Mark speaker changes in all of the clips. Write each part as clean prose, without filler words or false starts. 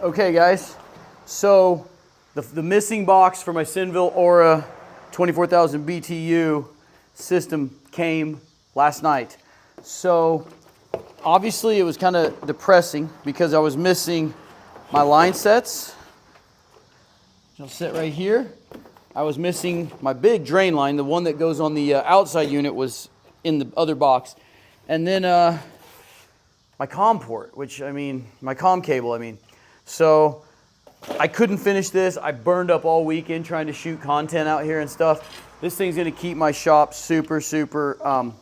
Speaker 1: Okay guys, so the missing box for my Senville Aura 24,000 BTU system came last night. So obviously it was kind of depressing because I was missing my line sets. I'll sit right here. I was missing my big drain line. The one that goes on the outside unit was in the other box. And then my COM port, my COM cable, So I couldn't finish this. I burned up all weekend trying to shoot content out here and stuff. This thing's gonna keep my shop super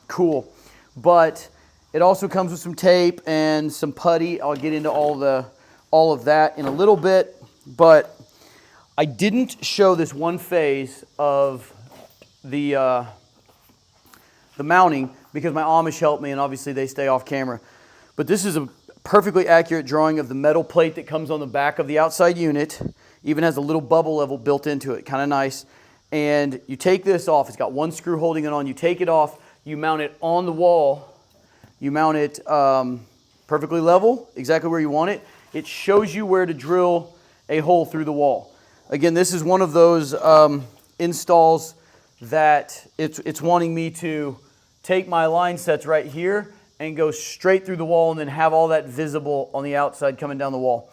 Speaker 1: cool. But it also comes with some tape and some putty. I'll get into all of that in a little bit. But I didn't show this one phase of the mounting because my Amish helped me, and obviously they stay off camera. But this is a perfectly accurate drawing of the metal plate that comes on the back of the outside unit. Even has a little bubble level built into it, kind of nice. And you take this off. It's got one screw holding it on. You take it off. You mount it on the wall. You mount it perfectly level, exactly where you want it. It shows you where to drill a hole through the wall. Again, this is one of those installs that it's wanting me to take my line sets right here and go straight through the wall and then have all that visible on the outside coming down the wall.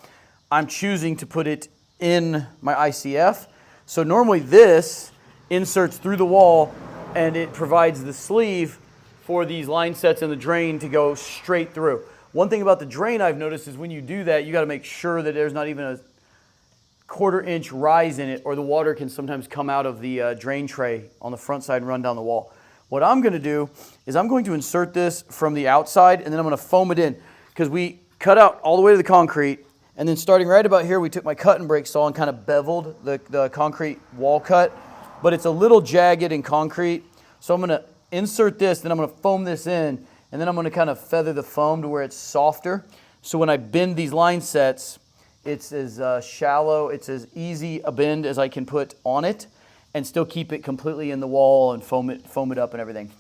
Speaker 1: I'm choosing to put it in my ICF. So normally this inserts through the wall and it provides the sleeve for these line sets and the drain to go straight through. One thing about the drain I've noticed is when you do that, you got to make sure that there's not even a 1/4 inch rise in it, or the water can sometimes come out of the drain tray on the front side and run down the wall. What I'm going to do is I'm going to insert this from the outside and then I'm going to foam it in, because we cut out all the way to the concrete, and then starting right about here we took my cut and break saw and kind of beveled the concrete wall cut, but it's a little jagged in concrete. So I'm going to insert this, then I'm going to foam this in, and then I'm going to kind of feather the foam to where it's softer. So when I bend these line sets, it's as shallow, it's as easy a bend as I can put on it, and still keep it completely in the wall and foam it up and everything.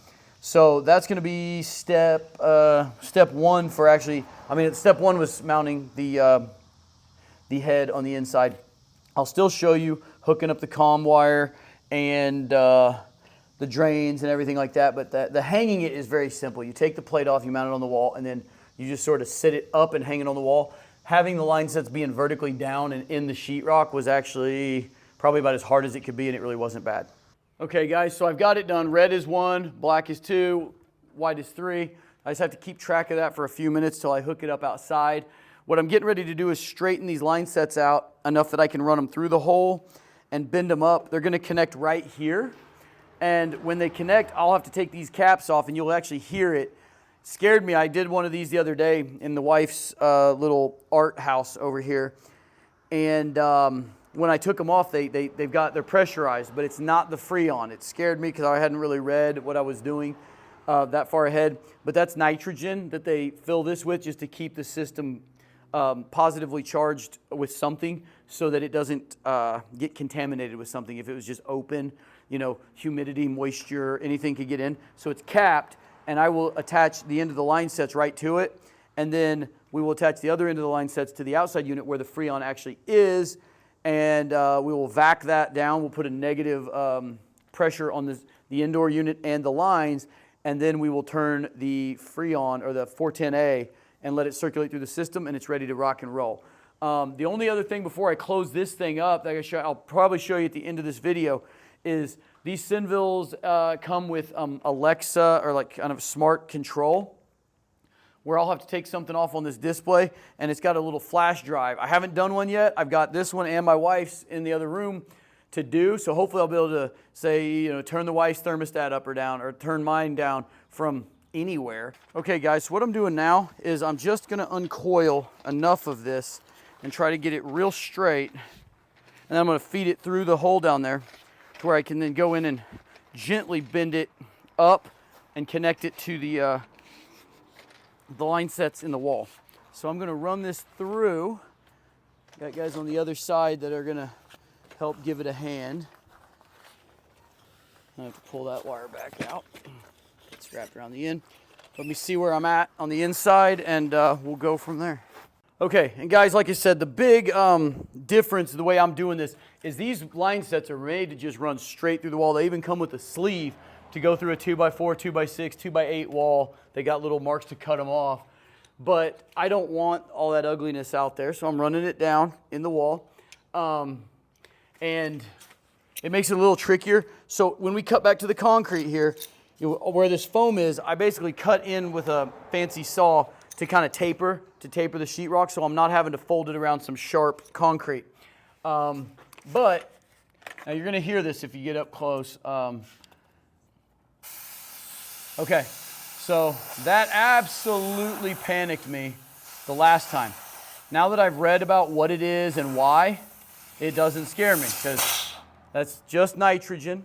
Speaker 1: So that's going to be step one for actually. Step one was mounting the head on the inside. I'll still show you hooking up the COM wire and the drains and everything like that. But the hanging it is very simple. You take the plate off, you mount it on the wall, and then you just sort of sit it up and hang it on the wall. Having the line sets being vertically down and in the sheetrock was actually probably about as hard as it could be, and it really wasn't bad. Okay guys, so I've got it done. Red is 1, black is 2, white is 3. I just have to keep track of that for a few minutes till I hook it up outside. What I'm getting ready to do is straighten these line sets out enough that I can run them through the hole and bend them up. They're gonna connect right here. And when they connect, I'll have to take these caps off and you'll actually hear it. Scared me. I did one of these the other day in the wife's little art house over here. And when I took them off, they're pressurized, but it's not the Freon. It scared me because I hadn't really read what I was doing that far ahead. But that's nitrogen that they fill this with just to keep the system positively charged with something so that it doesn't get contaminated with something. If it was just open, humidity, moisture, anything could get in. So it's capped, and I will attach the end of the line sets right to it. And then we will attach the other end of the line sets to the outside unit where the Freon actually is. And we will vac that down. We'll put a negative pressure on the indoor unit and the lines, and then we will turn the Freon, or the 410A, and let it circulate through the system, and it's ready to rock and roll. The only other thing before I close this thing up that I'll probably show you at the end of this video is these Senvilles come with Alexa, or like kind of smart control, where I'll have to take something off on this display, and it's got a little flash drive. I haven't done one yet. I've got this one and my wife's in the other room to do, so hopefully I'll be able to say, turn the wife's thermostat up or down, or turn mine down from anywhere. Okay guys, so what I'm doing now is I'm just gonna uncoil enough of this and try to get it real straight, and then I'm gonna feed it through the hole down there to where I can then go in and gently bend it up and connect it to the line sets in the wall. So I'm going to run this through. Got guys on the other side that are going to help give it a hand. I have to pull that wire back out. It's wrapped around the end. Let me see where I'm at on the inside, and we'll go from there. Okay, and guys, like I said, the big difference, the way I'm doing this, is these line sets are made to just run straight through the wall. They even come with a sleeve to go through a 2x4, 2x6, 2x8 wall. They got little marks to cut them off. But I don't want all that ugliness out there, so I'm running it down in the wall. And it makes it a little trickier. So when we cut back to the concrete here, where this foam is, I basically cut in with a fancy saw to kind of taper the sheetrock, so I'm not having to fold it around some sharp concrete. But now you're gonna hear this if you get up close. Okay, so that absolutely panicked me the last time. Now that I've read about what it is and why, it doesn't scare me, because that's just nitrogen,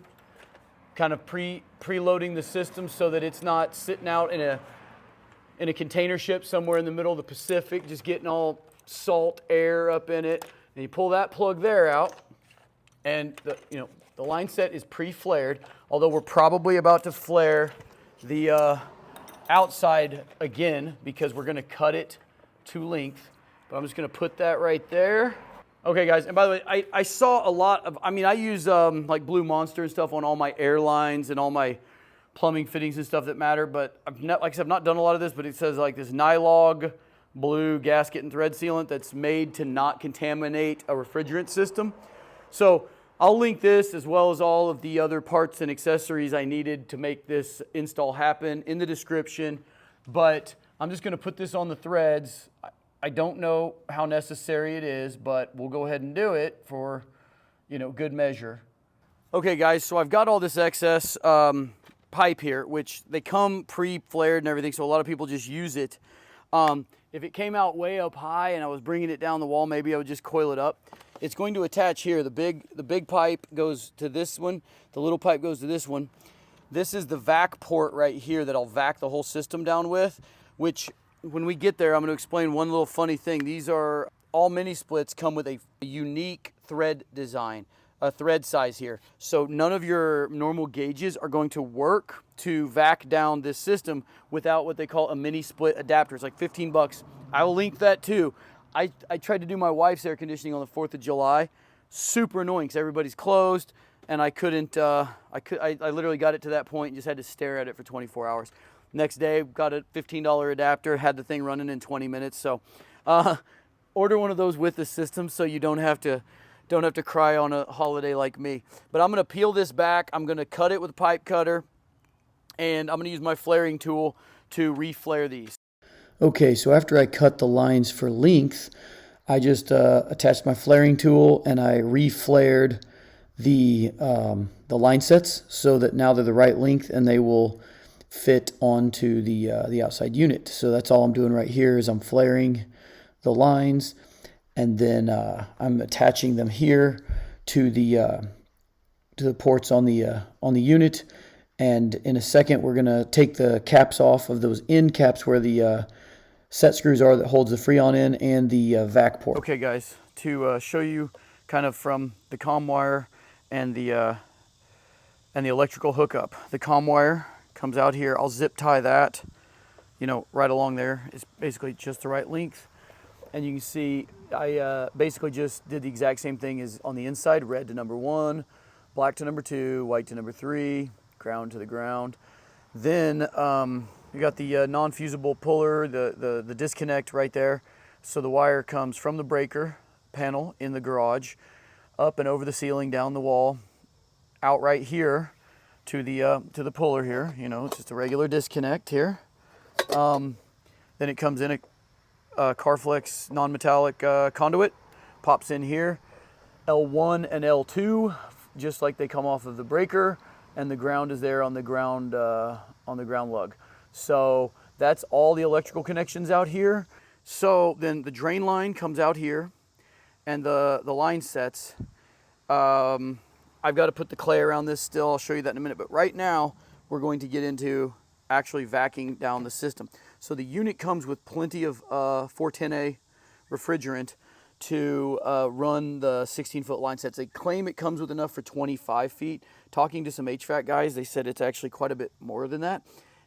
Speaker 1: kind of preloading the system so that it's not sitting out in a container ship somewhere in the middle of the Pacific, just getting all salt air up in it. And you pull that plug there out, and the line set is pre-flared, although we're probably about to flare the outside again because we're going to cut it to length. But I'm just going to put that right there. Okay, guys, and by the way, I saw a lot of, I use like Blue Monster and stuff on all my airlines and all my plumbing fittings and stuff that matter, but like I said, I've not done a lot of this, but it says like this Nylon blue gasket and thread sealant that's made to not contaminate a refrigerant system. So I'll link this as well as all of the other parts and accessories I needed to make this install happen in the description, but I'm just gonna put this on the threads. I don't know how necessary it is, but we'll go ahead and do it for, good measure. Okay, guys, so I've got all this excess pipe here, which they come pre-flared and everything, so a lot of people just use it. If it came out way up high and I was bringing it down the wall, maybe I would just coil it up. It's going to attach here. The big pipe goes to this one. The little pipe goes to this one. This is the vac port right here that I'll vac the whole system down with, which when we get there, I'm going to explain one little funny thing. These are all mini splits come with a unique thread design, a thread size here. So none of your normal gauges are going to work to vac down this system without what they call a mini split adapter. It's like 15 bucks. I will link that too. I tried to do my wife's air conditioning on the 4th of July. Super annoying because everybody's closed and I couldn't, I literally got it to that point and just had to stare at it for 24 hours. Next day, got a $15 adapter, had the thing running in 20 minutes. So order one of those with the system so you don't have to cry on a holiday like me. But I'm gonna peel this back, I'm gonna cut it with a pipe cutter, and I'm gonna use my flaring tool to reflare these. Okay, so after I cut the lines for length, I just attached my flaring tool and I reflared the line sets so that now they're the right length and they will fit onto the outside unit. So that's all I'm doing right here is I'm flaring the lines, and then I'm attaching them here to the ports on the unit. And in a second, we're gonna take the caps off of those end caps where the set screws are that holds the Freon in, and the vac port. Okay, guys, to show you kind of from the comm wire and the electrical hookup. The comm wire comes out here. I'll zip tie that, right along there. It's basically just the right length. And you can see I basically just did the exact same thing as on the inside. Red to number 1, black to number 2, white to number 3, ground to the ground. Then you got the non-fusible puller, the disconnect right there. So the wire comes from the breaker panel in the garage, up and over the ceiling, down the wall, out right here to the puller here. It's just a regular disconnect here. Then it comes in a Carflex non-metallic conduit, pops in here. L1 and L2, just like they come off of the breaker, and the ground is there on the ground lug. So that's all the electrical connections out here. So then the drain line comes out here, and the line sets. I've got to put the clay around this still. I'll show you that in a minute. But right now, we're going to get into actually vacuuming down the system. So the unit comes with plenty of 410A refrigerant to run the 16-foot line sets. They claim it comes with enough for 25 feet. Talking to some HVAC guys, they said it's actually quite a bit more than that.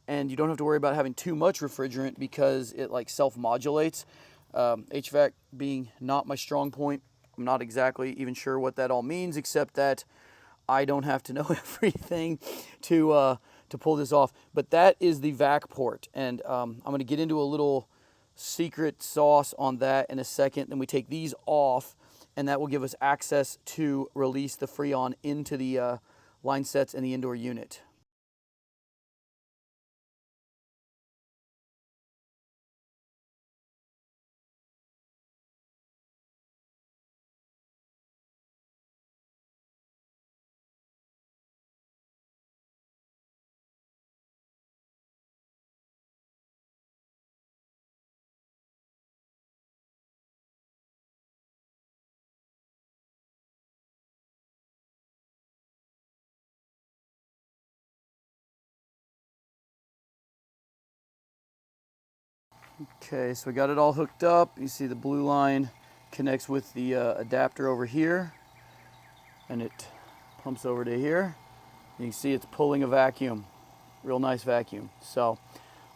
Speaker 1: And you don't have to worry about having too much refrigerant because it like self-modulates. HVAC being not my strong point, I'm not exactly even sure what that all means, except that I don't have to know everything to pull this off. But that is the vac port, and I'm going to get into a little secret sauce on that in a second. Then we take these off, and that will give us access to release the Freon into the line sets and the indoor unit. Okay, so we got it all hooked up. You see the blue line connects with the adapter over here, and it pumps over to here. You can see it's pulling a vacuum, real nice vacuum. So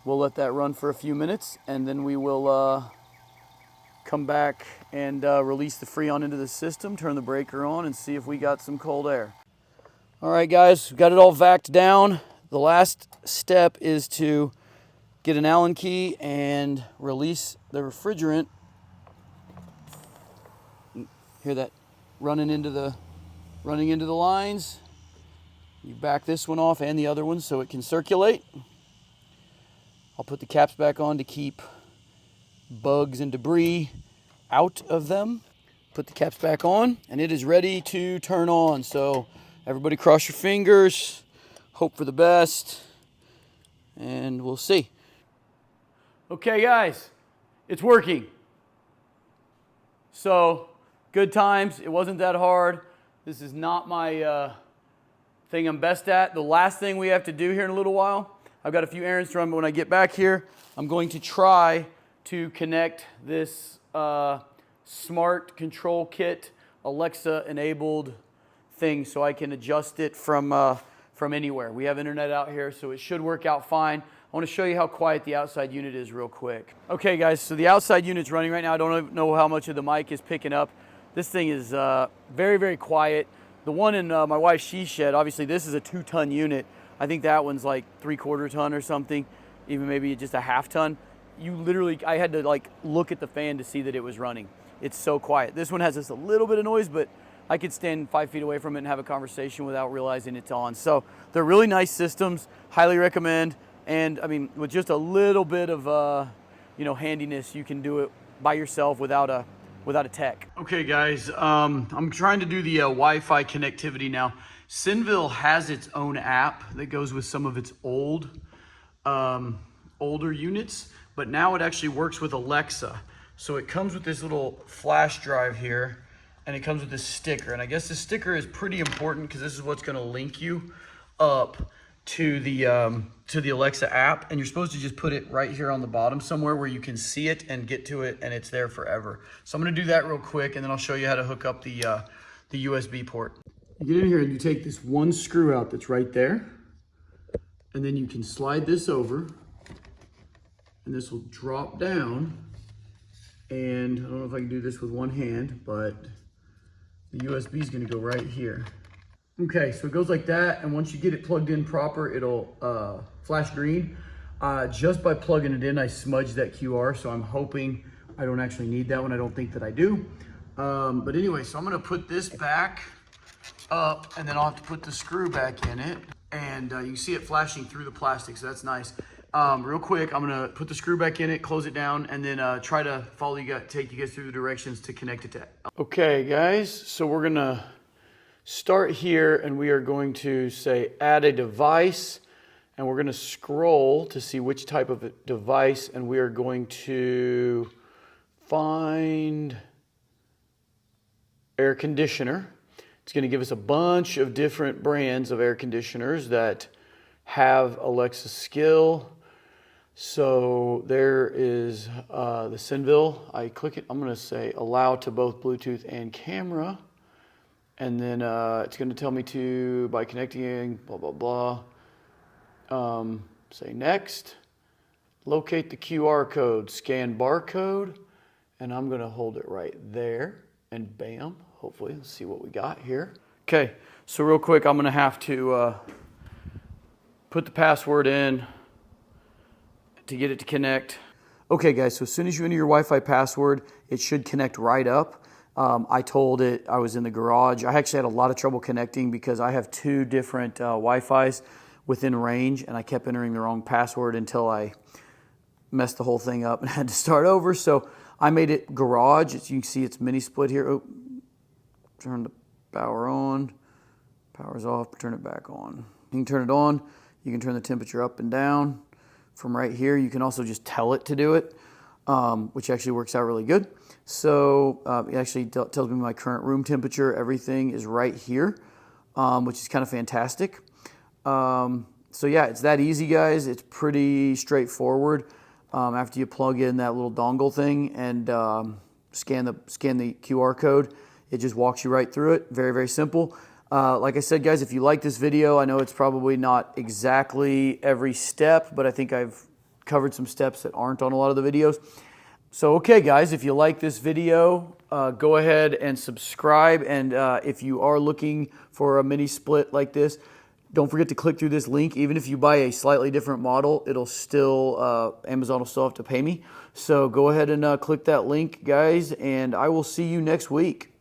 Speaker 1: we'll let that run for a few minutes, and then we will come back and release the Freon into the system, turn the breaker on, and see if we got some cold air. All right, guys, we've got it all vacked down. The last step is to get an Allen key and release the refrigerant. Hear that running into the lines. You back this one off and the other one so it can circulate. I'll put the caps back on to keep bugs and debris out of them. Put the caps back on, and it is ready to turn on. So everybody cross your fingers, hope for the best, and we'll see. Okay, guys, it's working. So, good times. It wasn't that hard. This is not my thing I'm best at. The last thing we have to do here in a little while, I've got a few errands to run, but when I get back here, I'm going to try to connect this smart control kit, Alexa-enabled thing, so I can adjust it from anywhere. We have internet out here, so it should work out fine. I want to show you how quiet the outside unit is real quick. Okay, guys, so the outside unit's running right now. I don't know how much of the mic is picking up. This thing is very, very quiet. The one in my wife's she shed, obviously this is a 2-ton unit. I think that one's like 3/4 ton or something, even maybe just a half ton. I had to like look at the fan to see that it was running. It's so quiet. This one has just a little bit of noise, but I could stand 5 feet away from it and have a conversation without realizing it's on. So they're really nice systems, highly recommend. And I mean, with just a little bit of handiness, you can do it by yourself without a tech. Okay, guys, I'm trying to do the Wi-Fi connectivity now. Senville has its own app that goes with some of its older units, but now it actually works with Alexa. So it comes with this little flash drive here, and it comes with this sticker. And I guess the sticker is pretty important because this is what's going to link you up to the Alexa app, and you're supposed to just put it right here on the bottom somewhere where you can see it and get to it, and it's there forever. So I'm going to do that real quick, and then I'll show you how to hook up the USB port. You get in here and you take this one screw out that's right there, and then you can slide this over, and this will drop down. And I don't know if I can do this with one hand, but the USB is going to go right here. Okay, so it goes like that, and once you get it plugged in proper, it'll flash green. Just by plugging it in, I smudged that QR, so I'm hoping I don't actually need that one. I don't think that I do. But anyway, so I'm gonna put this back up, and then I'll have to put the screw back in it. And you can see it flashing through the plastic, so that's nice. Real quick, I'm gonna put the screw back in it, close it down, and then try to take you guys through the directions to connect it to. Okay, guys, so we're gonna start here, and we are going to say add a device, and we're going to scroll to see which type of device, and we are going to find air conditioner. It's going to give us a bunch of different brands of air conditioners that have Alexa skill. So there is the Senville. I click it. I'm going to say allow to both Bluetooth and camera. And then it's going to tell me to, by connecting, blah, blah, blah. Say next. Locate the QR code. Scan barcode. And I'm gonna hold it right there, and bam, hopefully, let's see what we got here. Okay, so real quick, I'm gonna have to put the password in to get it to connect. Okay guys, so as soon as you enter your Wi-Fi password, it should connect right up. I told it I was in the garage. I actually had a lot of trouble connecting because I have 2 different Wi-Fis within range, and I kept entering the wrong password until I messed the whole thing up and had to start over. So I made it garage. As you can see, it's Minisplit here. Oh, turn the power on. Power's off, turn it back on. You can turn it on. You can turn the temperature up and down from right here. You can also just tell it to do it, which actually works out really good. So it actually tells me my current room temperature. Everything is right here, which is kind of fantastic. So yeah, it's that easy, guys. It's pretty straightforward. After you plug in that little dongle thing and scan the QR code, it just walks you right through it. Very, very simple. Like I said, guys, if you like this video, I know it's probably not exactly every step, but I think I've covered some steps that aren't on a lot of the videos. So, okay, guys, if you like this video, go ahead and subscribe. And if you are looking for a mini split like this, don't forget to click through this link. Even if you buy a slightly different model, it'll still, Amazon will still have to pay me. So go ahead and click that link, guys, and I will see you next week.